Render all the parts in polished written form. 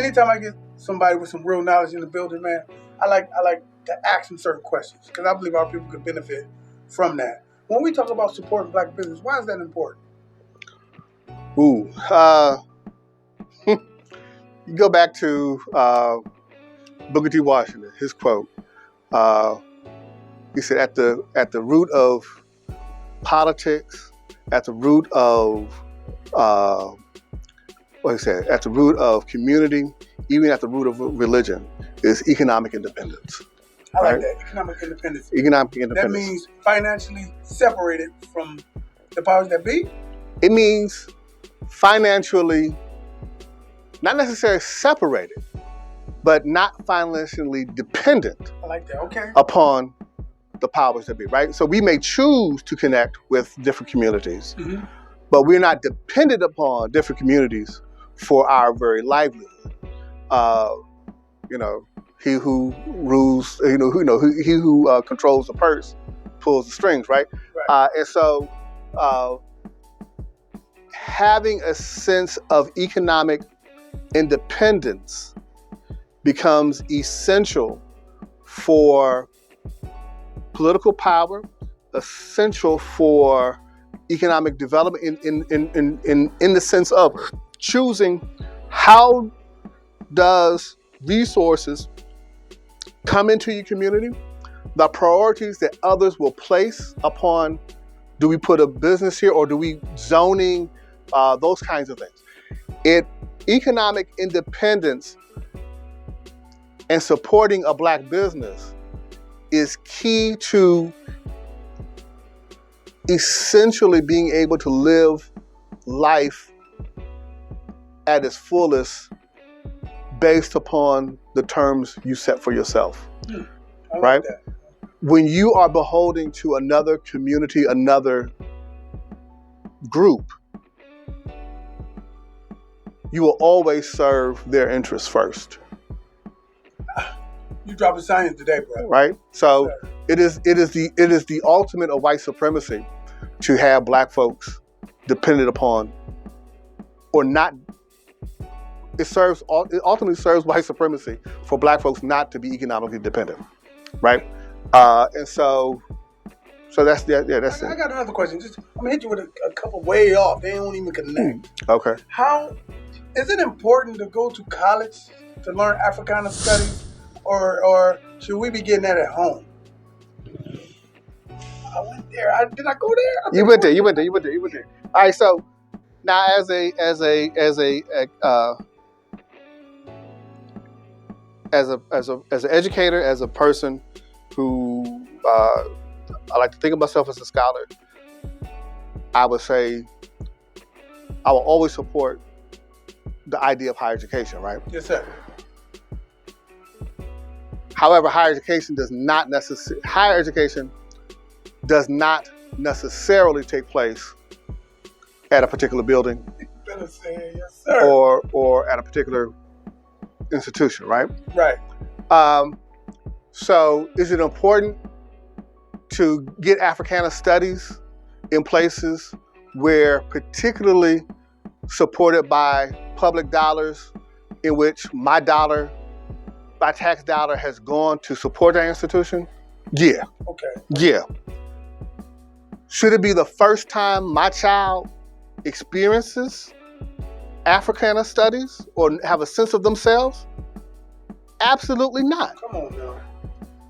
anytime I get somebody with some real knowledge in the building, man, I like to ask them certain questions because I believe our people could benefit from that. When we talk about supporting black business, why is that important? Ooh, you go back to Booker T. Washington. His quote. He said, "At the root of politics, at the root of what he said, at the root of community, even at the root of religion, is economic independence." I like Right? that, economic independence. Economic independence. That means financially separated from the powers that be? It means financially, not necessarily separated, but not financially dependent I like that, okay. upon the powers that be, right? So we may choose to connect with different communities, Mm-hmm. but we're not dependent upon different communities for our very livelihood. He who rules, he who controls the purse pulls the strings, right? Right. And so having a sense of economic independence becomes essential for political power, essential for economic development in the sense of choosing how does resources come into your community, the priorities that others will place upon, do we put a business here or do we zoning, those kinds of things. Economic independence and supporting a black business is key to essentially being able to live life at its fullest based upon the terms you set for yourself, right? That. When you are beholden to another community, another group, you will always serve their interests first. You dropping science today, bro. Right? So it is the ultimate of white supremacy to have black folks dependent upon or not. It ultimately serves white supremacy for black folks not to be economically dependent, right? And so that's that's I got another question. I'm gonna hit you with a couple way off. They don't even connect. Okay. How is it important to go to college to learn Africana studies, or should we be getting that at home? I went there. Did I go there? You went there. You went there. All right. So now, as an educator, as a person who I like to think of myself as a scholar, I would say I will always support the idea of higher education, right? Yes, sir. However, higher education does not necessarily take place at a particular building. You better say yes, sir. Or at a particular institution, right? Right. So is it important to get Africana studies in places where particularly supported by public dollars, in which my tax dollar has gone to support that institution? Yeah. Okay. Yeah. Should it be the first time my child experiences Africana studies or have a sense of themselves? Absolutely not. Come on now.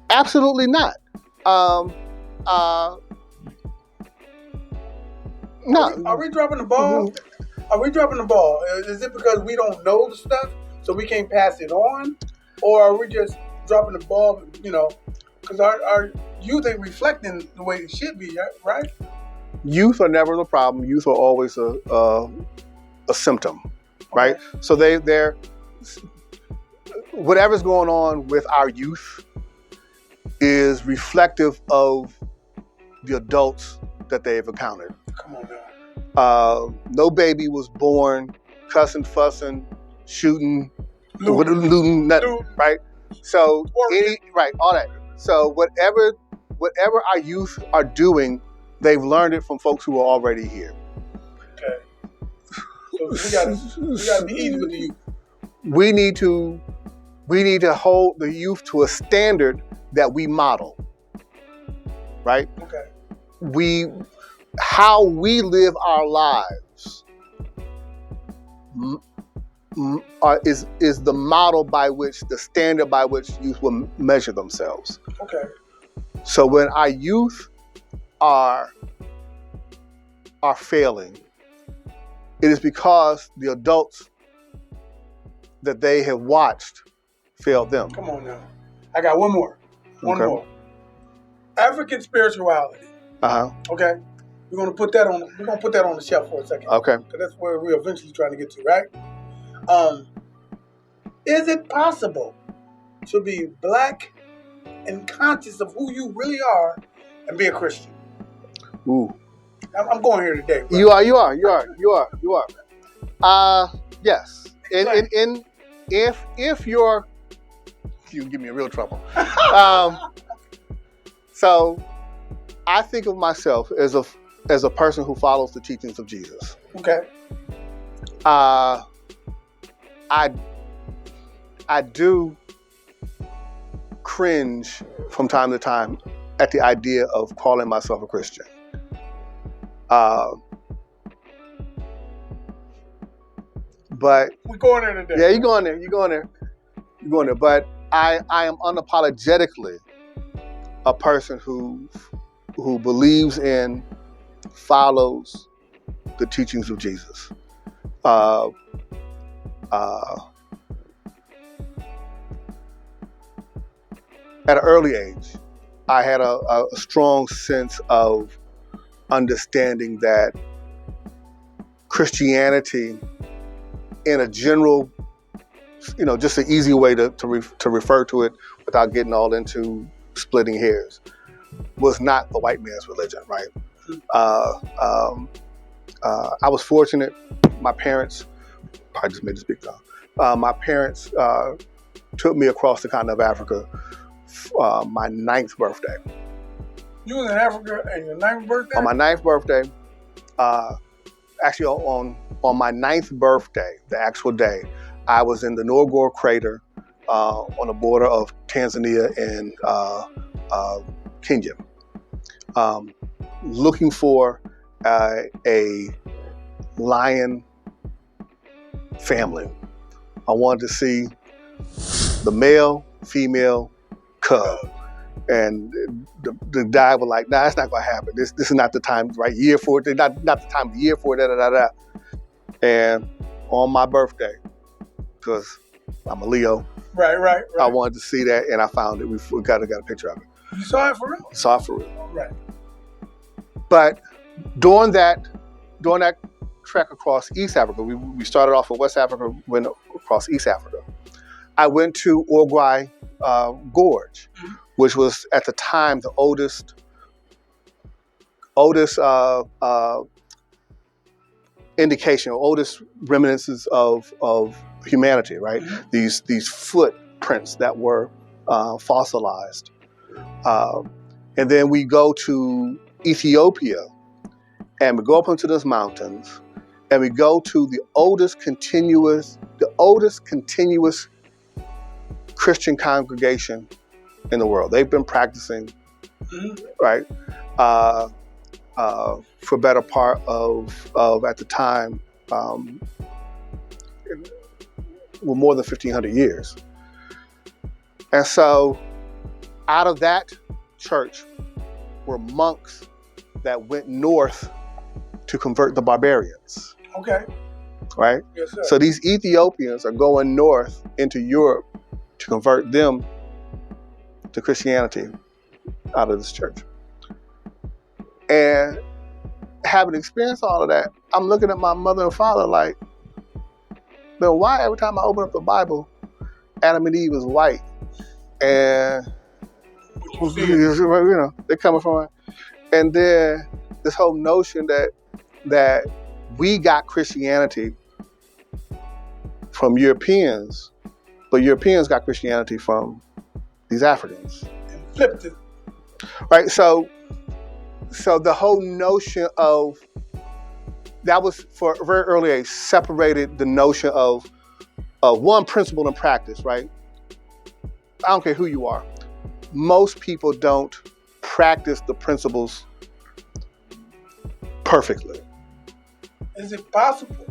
Absolutely not. No. Are we dropping the ball? Mm-hmm. Are we dropping the ball? Is it because we don't know the stuff, so we can't pass it on? Or are we just dropping the ball, because our youth ain't reflecting the way it should be, right? Youth are never the problem. Youth are always a symptom, right? Okay. So they're whatever's going on with our youth is reflective of the adults that they've encountered. Come on now. No baby was born cussing, fussing, shooting, looting, nothing, right? So all that. So whatever our youth are doing, they've learned it from folks who are already here. Okay. So we gotta be easy with the youth. we need to hold the youth to a standard that we model, right? Okay. How we live our lives is the model by which, the standard by which youth will measure themselves. Okay. So when our youth are failing, it is because the adults that they have watched failed them. Come on now. I got one more. One Okay. more. African spirituality. Okay. We're gonna put that on the shelf for a second. Okay. Because that's where we're eventually trying to get to, right? Is it possible to be black and conscious of who you really are and be a Christian? Ooh. I'm going here today. Bro. You are. Yes. If you're, you give me a real trouble. So I think of myself as a person who follows the teachings of Jesus. Okay. I do cringe from time to time at the idea of calling myself a Christian. But we're going there today. Yeah, you're going there. But I am unapologetically a person who believes in, follows the teachings of Jesus. At an early age, I had a strong sense of understanding that Christianity, in a general, just an easy way to refer to it without getting all into splitting hairs, was not the white man's religion, right? I was fortunate. My parents, I just made this big time. My parents took me across the continent of Africa my 9th birthday. You was in Africa on your 9th birthday? On my 9th birthday, actually on my 9th birthday, the actual day, I was in the Ngorongoro crater on the border of Tanzania and Kenya, looking for a lion family. I wanted to see the male, female, cub. And the guy was like, "Nah, that's not gonna happen. This is not the time, right year for it. Not the time of the year for it." Da da da da. And on my birthday, because I'm a Leo, right. I wanted to see that, and I found it. We got a picture of it. You saw it for real? Saw it for real. Right. But during that trek across East Africa, we started off in West Africa, went across East Africa. I went to Orguai Gorge, which was at the time the oldest indication, or oldest reminiscences of humanity, right? Mm-hmm. These footprints that were fossilized. And then we go to Ethiopia, and we go up into those mountains, and we go to the oldest continuous Christian congregation in the world. They've been practicing, right, for better part of at the time, more than 1,500 years. And so out of that church were monks that went north to convert the barbarians. Okay. Right? Yes, sir. So these Ethiopians are going north into Europe to convert them to Christianity out of this church. And having experienced all of that, I'm looking at my mother and father like, then why every time I open up the Bible, Adam and Eve is white? And they're coming from, and then this whole notion that we got Christianity from Europeans, but Europeans got Christianity from these Africans. And flipped it. Right, so the whole notion of, that was for a very early age, separated the notion of one principle in practice, right? I don't care who you are. Most people don't practice the principles perfectly. Is it possible?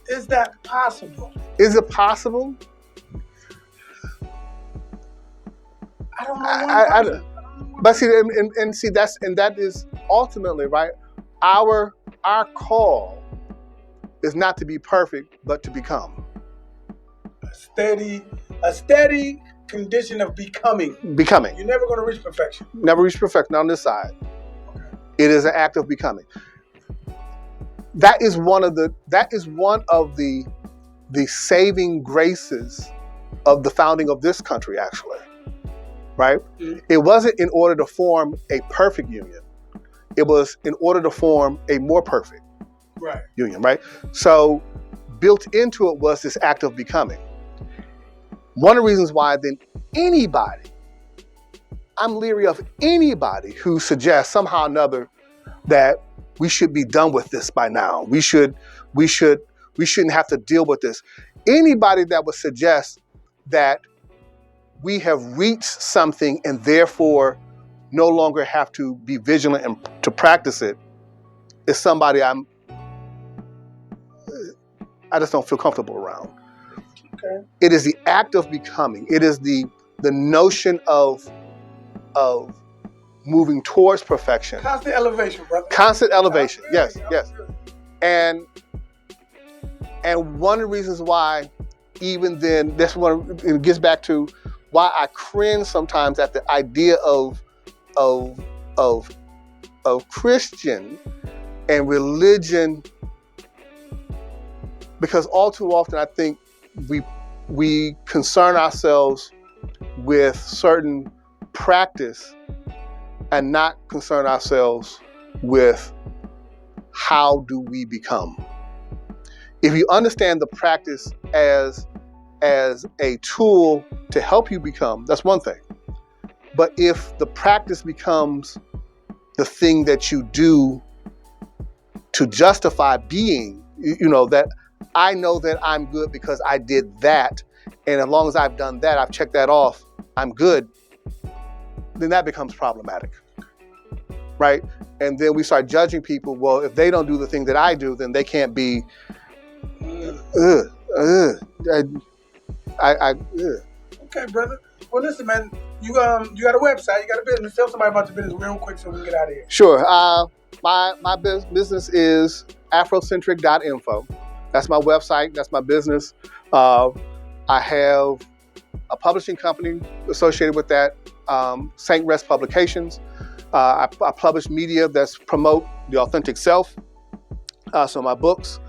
Is that possible? Is it possible? I don't know. But see, and see that is ultimately, right. Our call is not to be perfect, but to become. A steady condition of becoming. Becoming. You're never going to reach perfection. Never reach perfection on this side. Okay. It is an act of becoming. That is one of the saving graces of the founding of this country, actually. Right? Mm-hmm. It wasn't in order to form a perfect union. It was in order to form a more perfect union, right? So built into it was this act of becoming. One of the reasons why then I'm leery of anybody who suggests somehow or another that we should be done with this by now. We shouldn't have to deal with this. Anybody that would suggest that we have reached something and therefore no longer have to be vigilant and to practice it is somebody I just don't feel comfortable around. Okay. It is the act of becoming. It is the notion of moving towards perfection. Constant elevation, brother. Constant elevation. Yes. And one of the reasons why, even then, that's one. It gets back to why I cringe sometimes at the idea of Christian and religion, because all too often I think we concern ourselves with certain practice and not concern ourselves with how do we become. If you understand the practice as a tool to help you become, that's one thing. But if the practice becomes the thing that you do to justify being, that I know that I'm good because I did that, and as long as I've done that, I've checked that off, I'm good, then that becomes problematic, right? And then we start judging people, well, if they don't do the thing that I do, then they can't be, Okay, brother. Well, listen, man. You got a website. You got a business. Tell somebody about your business real quick so we can get out of here. Sure. My business is afrocentric.info. That's my website. That's my business. I have a publishing company associated with that, St. Rest Publications. I publish media that's promote the authentic self. So my books,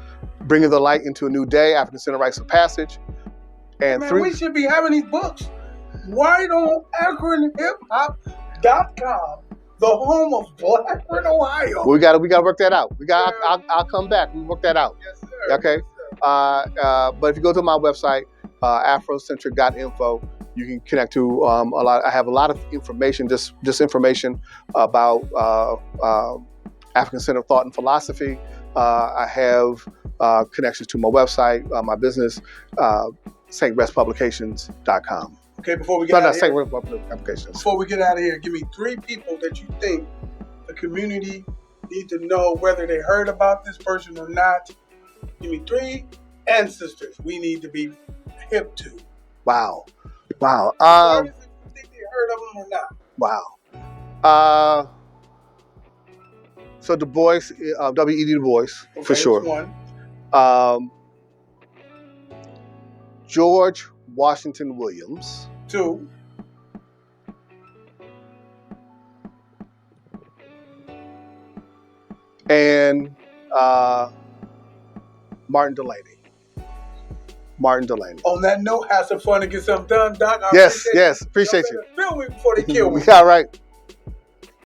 Bringing the Light into a New Day, African Center Rites of Passage. And man, we should be having these books right on AkronHipHop.com, the home of Akron, Ohio. We gotta work that out. I'll come back. We work that out. Yes, sir. Okay. But if you go to my website, afrocentric.info, you can connect to a lot. I have a lot of information, just information about African Center Thought and Philosophy. I have connections to my website, my business, StRestPublications.com. Okay, before we get out of here, Before we get out of here, give me 3 people that you think the community need to know whether they heard about this person or not. Give me 3 ancestors we need to be hip to. Wow. Regardless if you think they heard of them or not. Wow. So Du Bois, W.E.D. Du Bois, Okay, for sure. One. George Washington Williams. 2. And Martin Delaney. On that note, have some fun and get something done, Doc. Yes, appreciate you. Film me before they kill me. All right.